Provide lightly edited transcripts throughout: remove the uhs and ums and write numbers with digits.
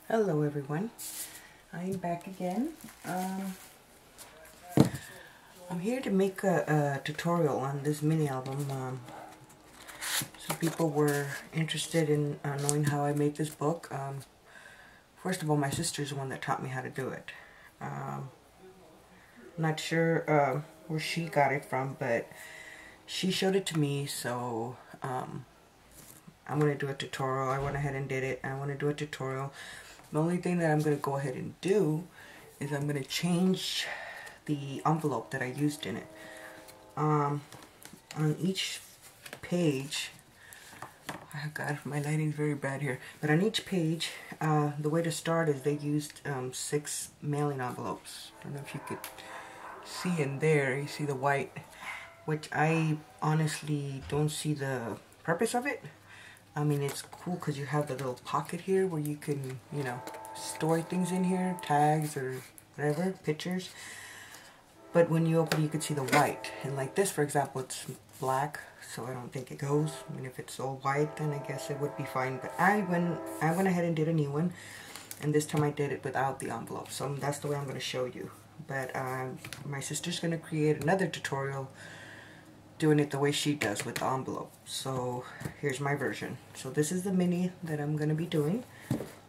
Hello everyone, I'm back again. I'm here to make a tutorial on this mini album. Some people were interested in knowing how I made this book. First of all, my sister's the one that taught me how to do it. I'm not sure where she got it from, but she showed it to me, so I'm going to do a tutorial. I went ahead and did it. I want to do a tutorial. The only thing that I'm going to go ahead and do is I'm going to change the envelope that I used in it. On each page, oh God, my lighting's very bad here, but on each page, the way to start is they used 6 mailing envelopes. I don't know if you could see in there, you see the white, which I honestly don't see the purpose of it. I mean, it's cool because you have the little pocket here where you can, you know, store things in here, tags or whatever, pictures. But when you open it, you can see the white. And like this, for example, it's black, so I don't think it goes. I mean, if it's all white, then I guess it would be fine. But I went ahead and did a new one. And this time I did it without the envelope. So that's the way I'm going to show you. But my sister's going to create another tutorial doing it the way she does with the envelope. So here's my version. So this is the mini that I'm going to be doing.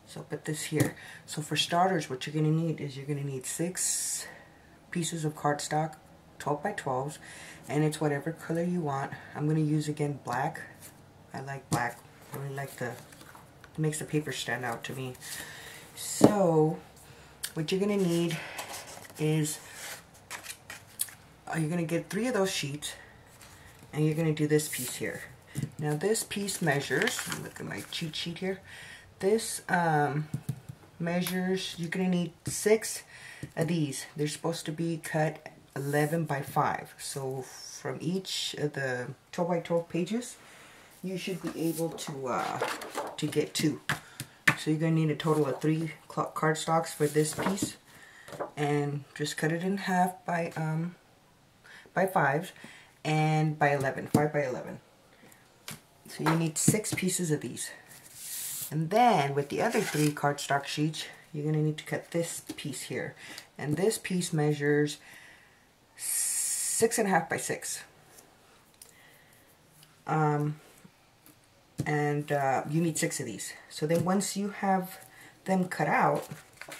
So I'll put this here. So for starters, what you're going to need is you're going to need 6 pieces of cardstock, 12 by 12s, and it's whatever color you want. I'm going to use again black. I like black. I really like it makes the paper stand out to me. So what you're going to need is you're going to get 3 of those sheets. And you're going to do this piece here. Now this piece measures, look at my cheat sheet here. This measures, you're going to need 6 of these. They're supposed to be cut 11 by 5. So from each of the 12 by 12 pages, you should be able to get 2. So you're going to need a total of 3 cardstocks for this piece. And just cut it in half by 5s. And by 11, 5 by 11. So you need 6 pieces of these. And then with the other 3 cardstock sheets, you're going to need to cut this piece here. And this piece measures 6.5 by 6. You need 6 of these. So then once you have them cut out,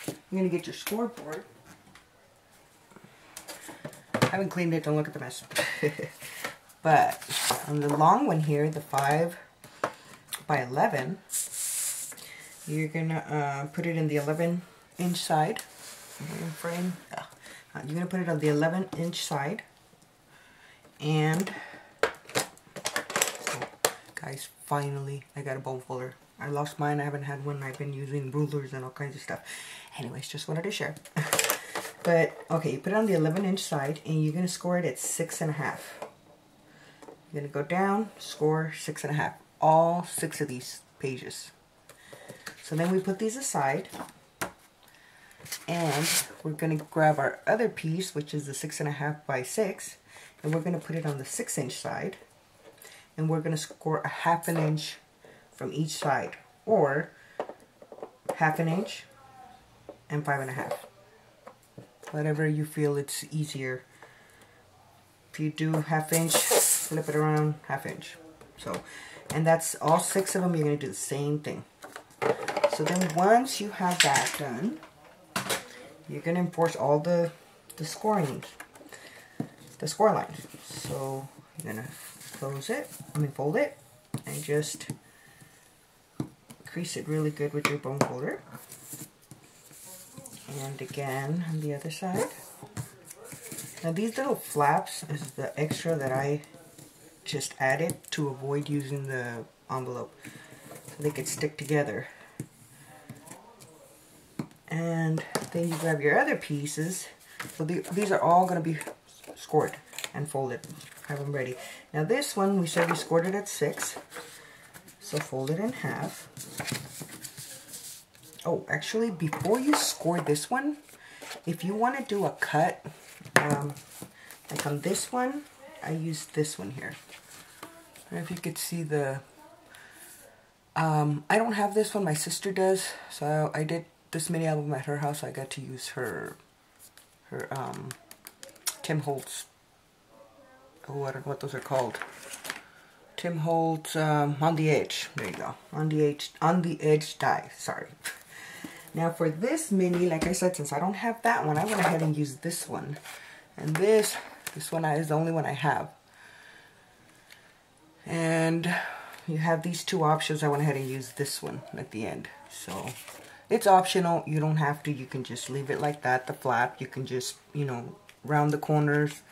you're going to get your scoreboard. I haven't cleaned it, don't look at the mess. But on the long one here, the 5 by 11, you're gonna put it in the 11-inch side frame. You're gonna put it on the 11-inch side, and so, guys, finally I got a bone folder. I lost mine. I haven't had one. I've been using rulers and all kinds of stuff. Anyways, just wanted to share. But, okay, you put it on the 11-inch side, and you're going to score it at 6.5. You're going to go down, score 6.5. All 6 of these pages. So then we put these aside, and we're going to grab our other piece, which is the 6.5 by 6, and we're going to put it on the 6-inch side, and we're going to score a 1/2 inch from each side, or 1/2 inch and 5.5. Whatever you feel it's easier. If you do 1/2 inch, flip it around 1/2 inch. So, and that's all 6 of them. You're going to do the same thing. So then once you have that done, you're going to enforce all the score lines. So you're going to fold it, and just crease it really good with your bone folder. And again on the other side. Now these little flaps is the extra that I just added to avoid using the envelope, so they could stick together. And then you grab your other pieces. So these are all going to be scored and folded. Have them ready. Now this one, we said we scored it at 6. So fold it in half. Oh, actually, before you score this one, if you want to do a cut, like on this one, I used this one here. I don't know if you could see the I don't have this one, my sister does, so I did this mini album at her house. I got to use her Tim Holtz, oh, I don't know what those are called. Tim Holtz On the Edge, there you go, On the Edge die, sorry. Now for this mini, like I said, since I don't have that one, I went ahead and used this one. And this one is the only one I have. And you have these two options. I went ahead and used this one at the end. So it's optional. You don't have to. You can just leave it like that, the flap. You can just, you know, round the corners,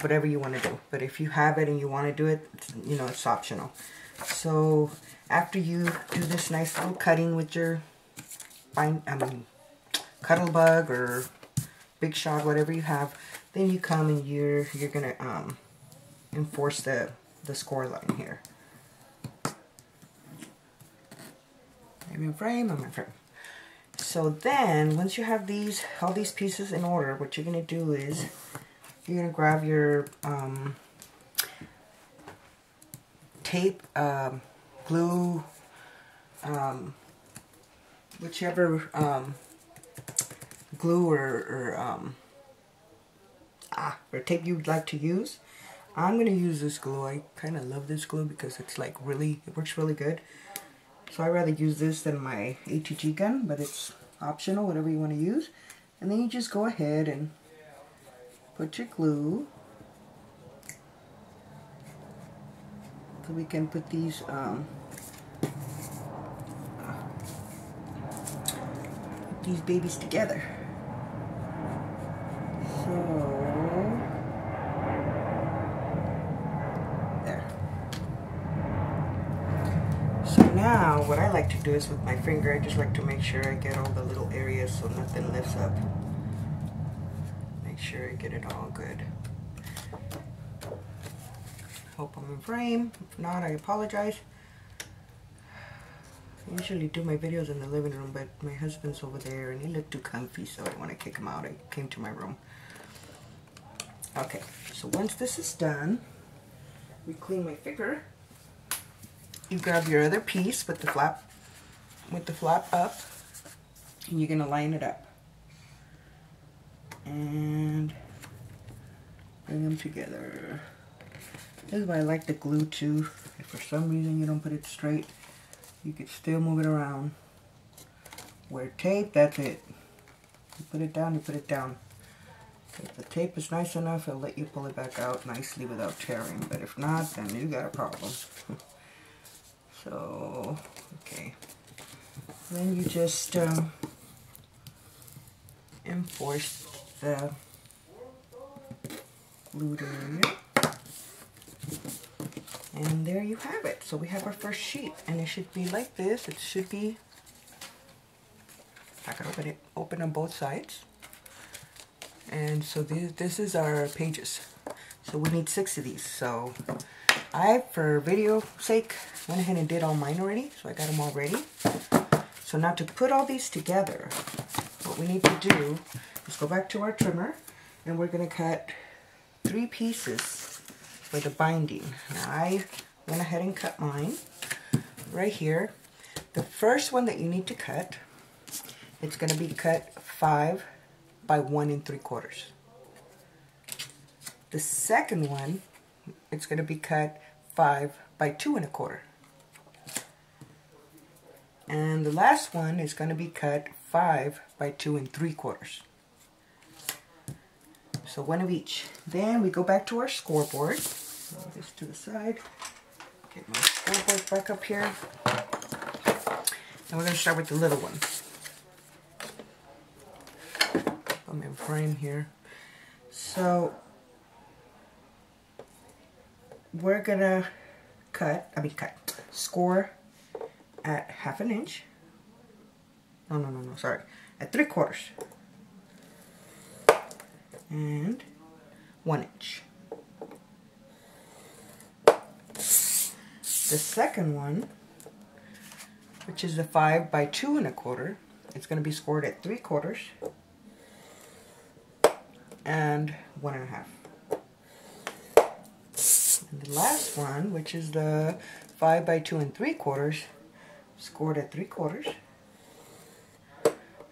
whatever you want to do. But if you have it and you want to do it, you know, it's optional. So after you do this nice little cutting with your cuddle bug or big shot, whatever you have, then you come and you're gonna enforce the score line here. I'm in frame, I'm in frame. So then once you have all these pieces in order, what you're gonna do is you're gonna grab your tape, glue, whichever glue or tape you'd like to use. I'm going to use this glue. I kind of love this glue because it's like it works really good. So I'd rather use this than my ATG gun, but it's optional, whatever you want to use. And then you just go ahead and put your glue. So we can put these babies together. So there. So now what I like to do is with my finger, I just like to make sure I get all the little areas so nothing lifts up. Make sure I get it all good. Hope I'm in frame. If not, I apologize. I usually do my videos in the living room, but my husband's over there and he looked too comfy, so I didn't want to kick him out. I came to my room. Okay, so once this is done, we clean my finger. You grab your other piece with the flap up, and you're gonna line it up and bring them together. This is why I like the glue too. If for some reason you don't put it straight, you could still move it around. Where tape, that's it. You put it down, you put it down. If the tape is nice enough, it'll let you pull it back out nicely without tearing. But if not, then you got a problem. So, okay. Then you just enforce the glued area. And there you have it. So we have our first sheet, and it should be like this. It should be, I can open on both sides. And so this is our pages. So we need 6 of these. So I, for video sake, went ahead and did all mine already. So I got them all ready. So now to put all these together, what we need to do is go back to our trimmer, and we're going to cut 3 pieces for the binding. Now I went ahead and cut mine right here. The first one that you need to cut, it's going to be cut 5 by 1 3/4. The second one, it's going to be cut 5 by 2 1/4. And the last one is going to be cut 5 by 2 3/4. So 1 of each. Then we go back to our scoreboard. Move this to the side. Get my scoreboard back up here. And we're going to start with the little one. I'm in frame here. So we're going to score at 1/2 inch. No, sorry. At 3/4. And 1 inch. The second one, which is the 5 by 2 1/4, it's going to be scored at 3/4 and 1 1/2. And the last one, which is the 5 by 2 3/4, scored at 3/4,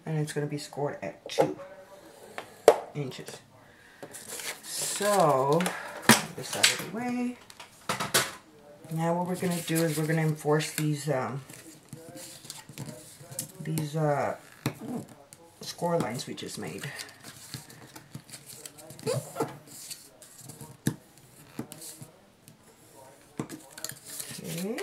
and it's going to be scored at 2 inches. So, get this out of the way. Now what we're going to do is we're going to enforce these score lines we just made. Okay.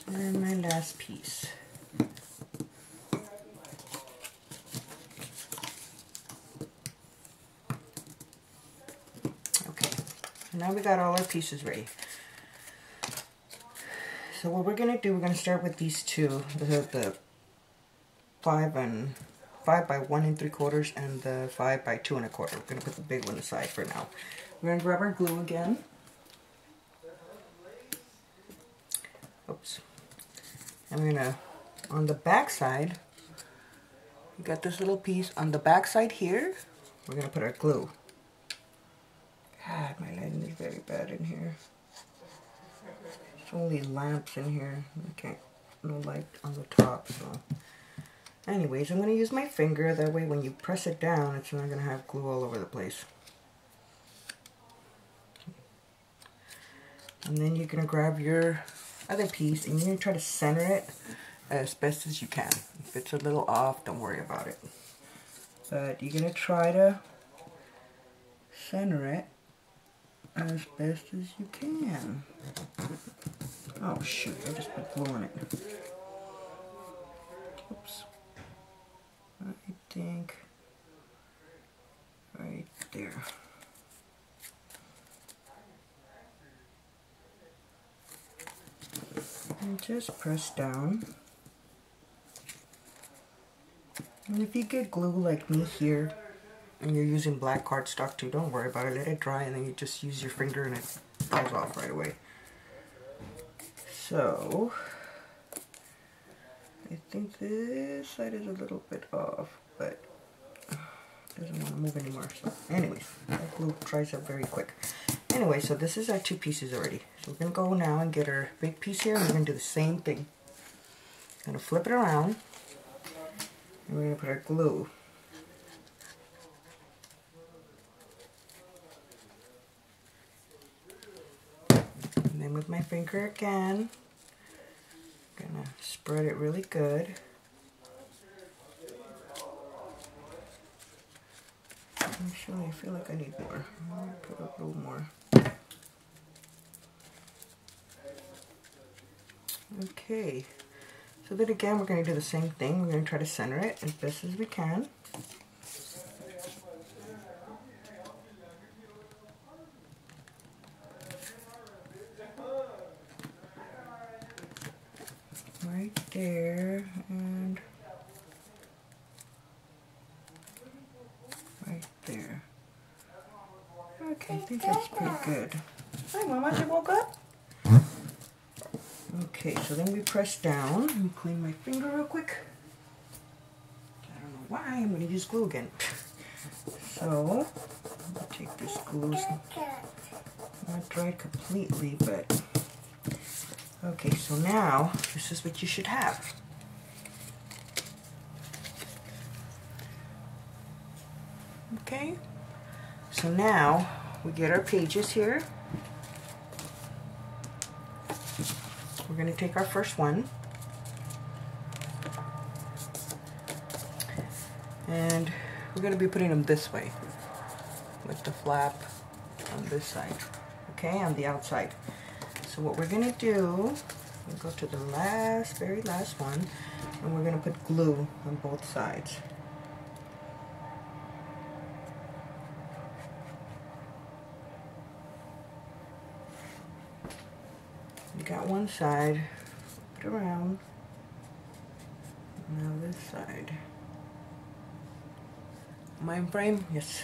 And my last piece. Okay, so now we got all our pieces ready. So what we're going to do, we're going to start with these two, the 5 by 1 3/4 and the 5 by 2 1/4. We're going to put the big one aside for now. We're going to grab our glue again. Oops. And we're going to, on the back side, we got this little piece. On the back side here, we're going to put our glue. God, my lighting is very bad in here. There's only lamps in here. I can't, no light on the top, so. Anyways, I'm going to use my finger. That way when you press it down, it's not going to have glue all over the place. And then you're going to grab your other piece and you're going to try to center it as best as you can. If it's a little off, don't worry about it. But you're going to try to center it as best as you can. Oh shoot, I just put glue on it. Oops. I think right there. And just press down. And if you get glue like me here, and you're using black cardstock too, don't worry about it. Let it dry and then you just use your finger and it falls off right away. So, I think this side is a little bit off, but it doesn't want to move anymore. So anyways, that glue dries up very quick. Anyway, so this is our 2 pieces already. So we're going to go now and get our big piece here, and we're going to do the same thing. Going to flip it around, and we're going to put our glue. And then with my finger again, I'm going to spread it really good. Actually, I feel like I need more. I'm going to put a little more. Okay, so then again we're going to do the same thing. We're going to try to center it as best as we can. Right there and right there. Okay, I think that's pretty good. Hi Mama, you woke up? Okay, so then we press down. Let me clean my finger real quick. I don't know why, I'm going to use glue again. So, I'll take this glue. It's not dried completely, but... Okay, so now, this is what you should have. Okay, so now, we get our pages here. We're going to take our first one and we're going to be putting them this way with the flap on this side, okay, on the outside. So what we're going to do, we'll go to the very last one, and we're going to put glue on both sides. You got one side, put it around, now this side. Mind frame? Yes.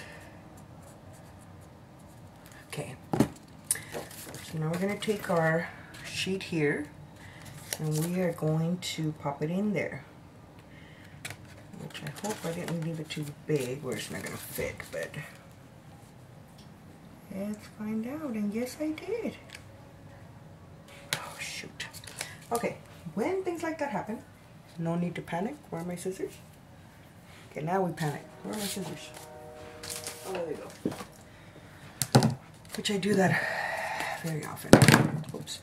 Okay. So now we're going to take our sheet here, and we are going to pop it in there. Which I Hope I didn't leave it too big where it's not going to fit, but let's find out. And yes, I did. Oh, shoot. Okay, when things like that happen, no need to panic. Where are my scissors? Okay, now we panic. Where are my scissors? Oh, there they go. Which I do that very often. Oops.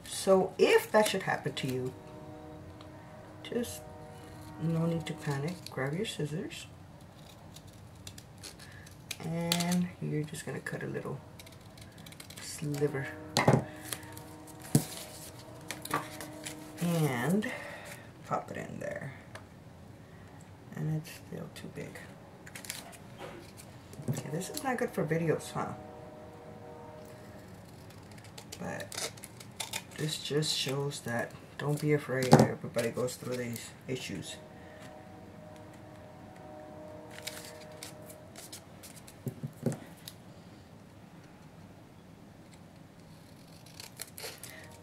So if that should happen to you, just no need to panic. Grab your scissors. And you're just going to cut a little sliver. And pop it in there. And it's still too big. Okay, this is not good for videos, huh? But this just shows that don't be afraid. Everybody goes through these issues.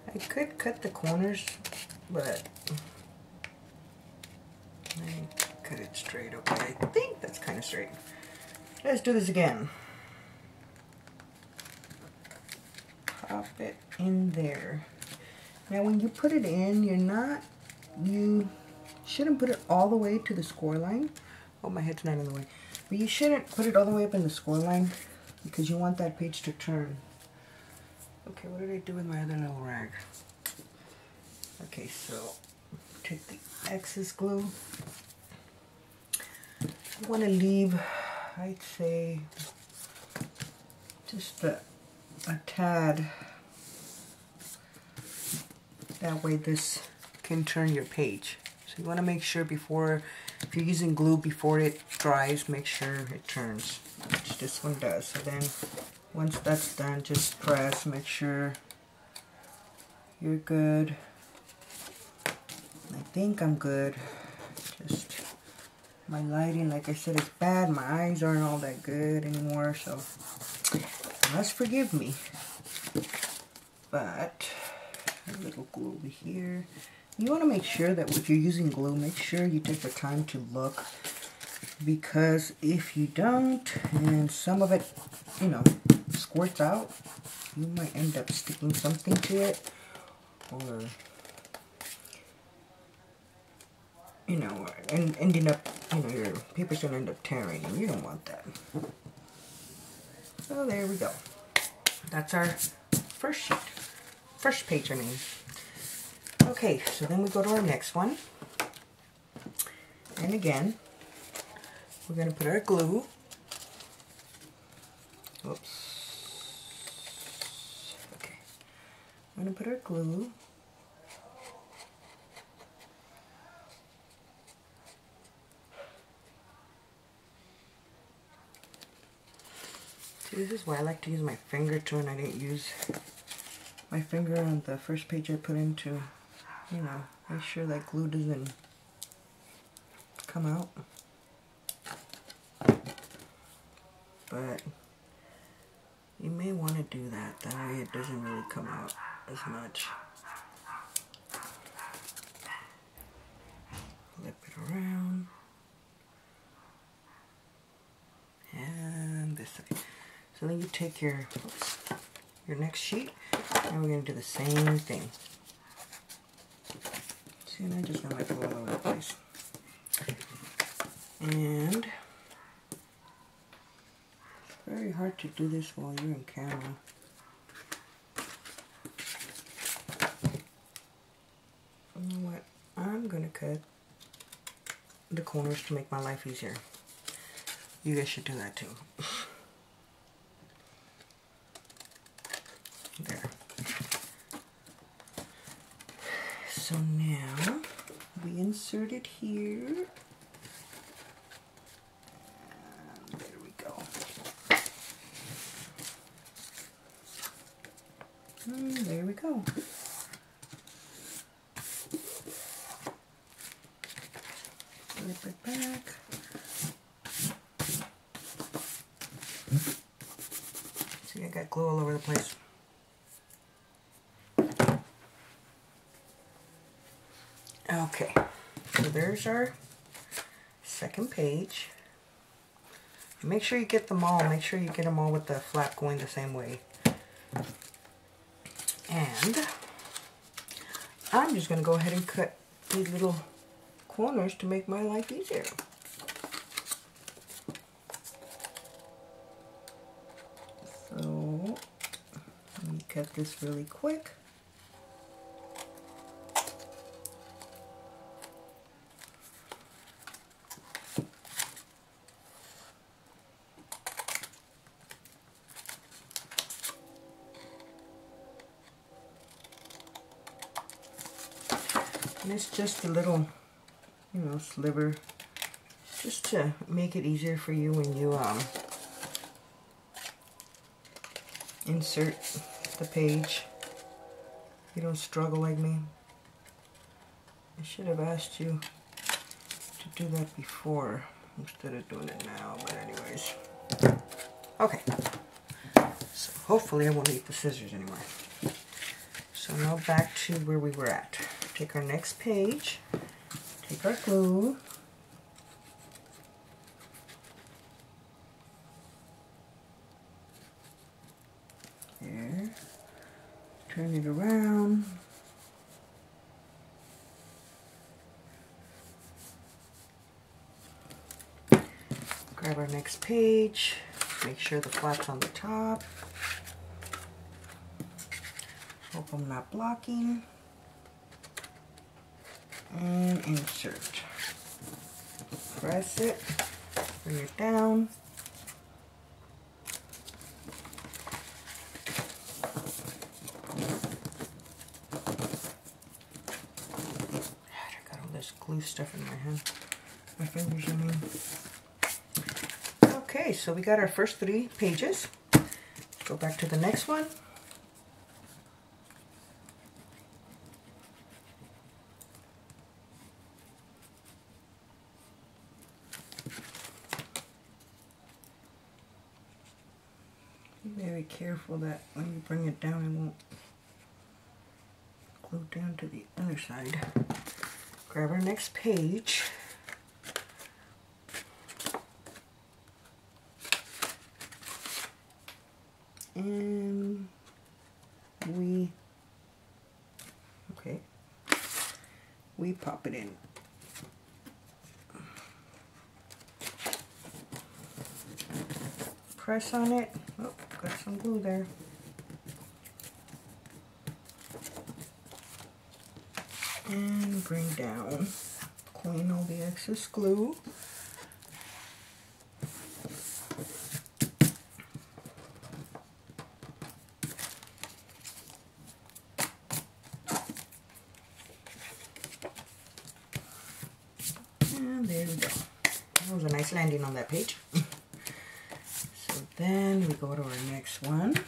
I could cut the corners, but let me cut it straight. Okay, I think that's kind of straight. Let's do this again. Pop it in there. Now when you put it in, you shouldn't put it all the way to the score line. Oh, my head's not in the way. But you shouldn't put it all the way up in the score line because you want that page to turn. Okay, what did I do with my other little rag? Okay, so take the excess glue. You want to leave, I'd say, just a tad. That way this can turn your page. So you want to make sure before, if you're using glue, before it dries, make sure it turns, which this one does. So then once that's done, just press, make sure you're good. I think I'm good. Just my lighting, like I said, is bad. My eyes aren't all that good anymore, so you must forgive me. But a little glue over here. You want to make sure that if you're using glue, make sure you take the time to look, because if you don't and some of it, you know, squirts out, you might end up sticking something to it, or you know, and ending up, you know, your paper's gonna end up tearing, and you don't want that. So there we go. That's our first sheet. First page, I mean. Okay, so then we go to our next one. And again, we're going to put our glue. Oops. Okay. I'm going to put our glue. See, this is why I like to use my finger too, and I didn't use my finger on the first page I put into, you know, make sure that glue doesn't come out. But you may want to do that, that way it doesn't really come out as much. Flip it around. And this side. So then you take your next sheet, and we're going to do the same thing. See, and I'm just going to go all over the place. And it's very hard to do this while you're in camera. You know what? I'm going to cut the corners to make my life easier. You guys should do that too. There. So now we insert it here. And there we go. And there we go. Flip it back. See, I got glue all over the place. Okay, so there's our second page. Make sure you get them all. Make sure you get them all with the flap going the same way. And I'm just going to go ahead and cut these little corners to make my life easier. So let me cut this really quick. And it's just a little, sliver, just to make it easier for you when you insert the page. You don't struggle like me. I should have asked you to do that before instead of doing it now, but anyways. Okay, so hopefully I won't need the scissors anymore. So now back to where we were at. Take our next page, take our glue, there, turn it around, grab our next page, make sure the flap's on the top, hope I'm not blocking. And insert. Press it, bring it down. I got all this glue stuff in my hand. My fingers, I mean. Okay, so we got our first 3 pages. Go back to the next one. Be very careful that when you bring it down, it won't glue down to the other side. Grab our next page. And we pop it in. Press on it. Oh, got some glue there. And bring down. Clean all the excess glue. And there we go. That was a nice landing on that page. Then we go to our next one.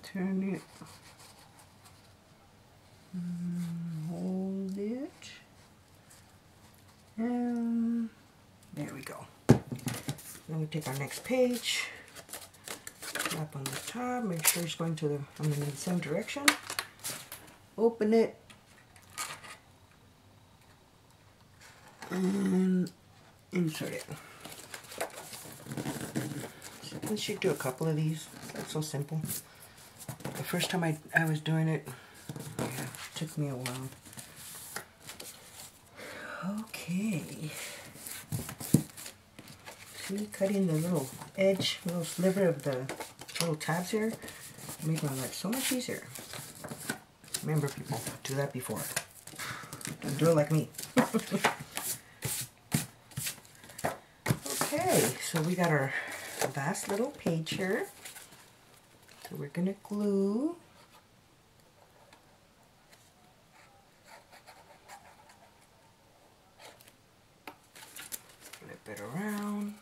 Turn it. Hold it. And there we go. Then we take our next page, flap on the top, make sure it's going to in the same direction. Open it, and insert it. So you should do a couple of these. That's so simple. The first time I was doing it, yeah, it took me a while. Okay. See, cutting the little edge, little sliver of the little tabs here, make my life so much easier. Remember, people, do that before. Don't do it like me. Okay, so we got our last little page here. So we're gonna glue. Flip it around.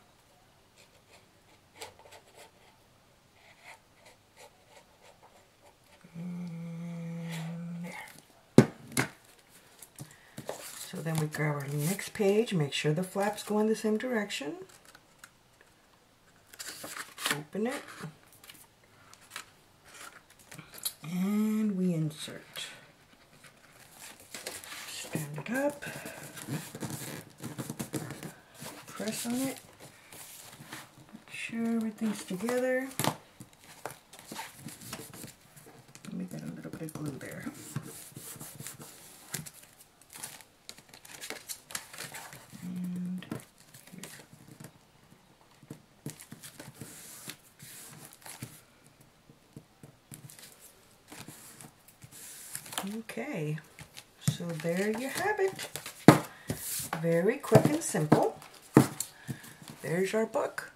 then we grab our next page, make sure the flaps go in the same direction. Open it. And we insert. Stand it up. Press on it. Make sure everything's together. Let me get a little bit of glue there. And here. Okay, so there you have it. Very quick and simple. There's our book.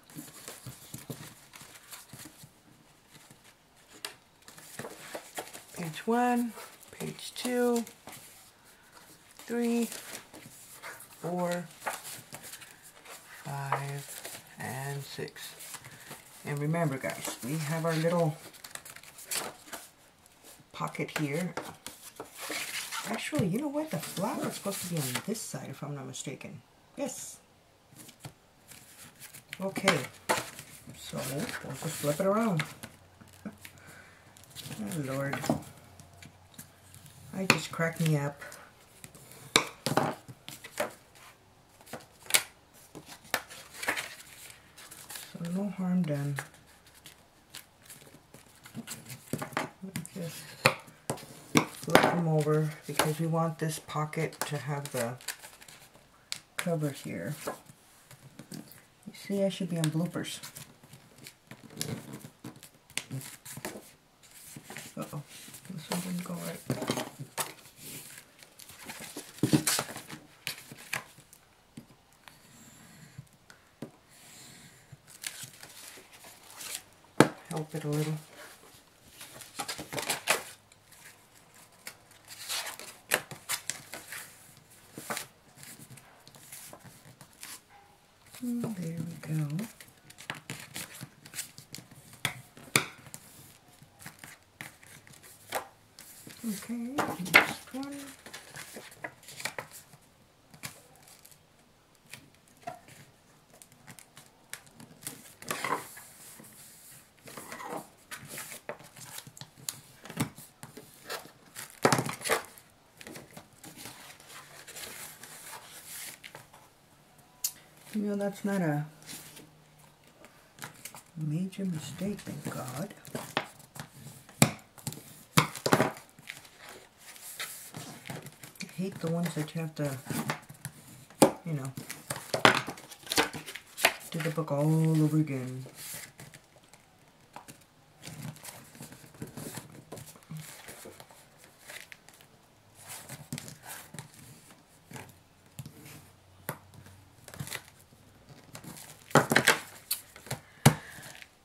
Page 1, page 2, 3, 4, 5, and 6. And remember guys, we have our little pocket here. Actually, you know what? The flap is supposed to be on this side if I'm not mistaken. Yes. Okay. So, we'll just flip it around. Oh Lord. I just cracked me up. So no harm done. Just flip them over because we want this pocket to have the cover here. You see, I should be on bloopers. Uh-oh, this one didn't go right. Help it a little. There we go. Okay, next one. You know, that's not a major mistake, thank God. I hate the ones that you have to, you know, do the book all over again.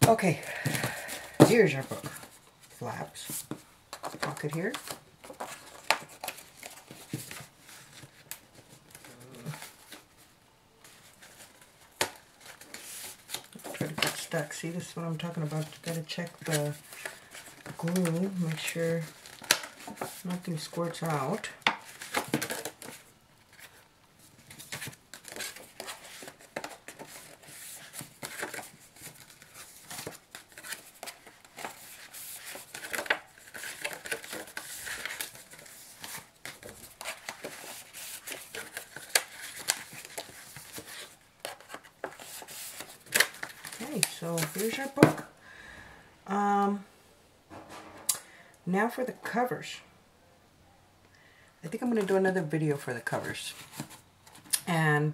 Okay, here's our book. Flaps. Pocket here. Try to get stuck. See, this is what I'm talking about. Gotta check the glue, make sure nothing squirts out. Okay, so here's our book. Now for the covers. I think I'm going to do another video for the covers. And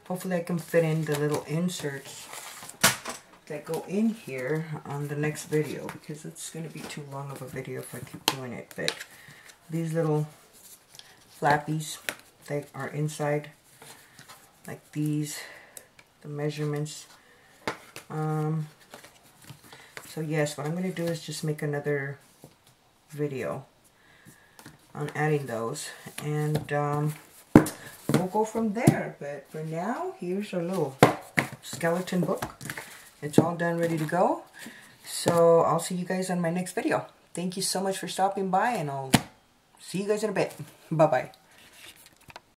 hopefully I can fit in the little inserts that go in here on the next video, because it's going to be too long of a video if I keep doing it. But these little flappies that are inside, like these, the measurements. So yes, what I'm going to do is just make another video on adding those, and we'll go from there. But for now, here's our little skeleton book. It's all done, ready to go. So I'll see you guys on my next video. Thank you so much for stopping by, and I'll see you guys in a bit. Bye-bye.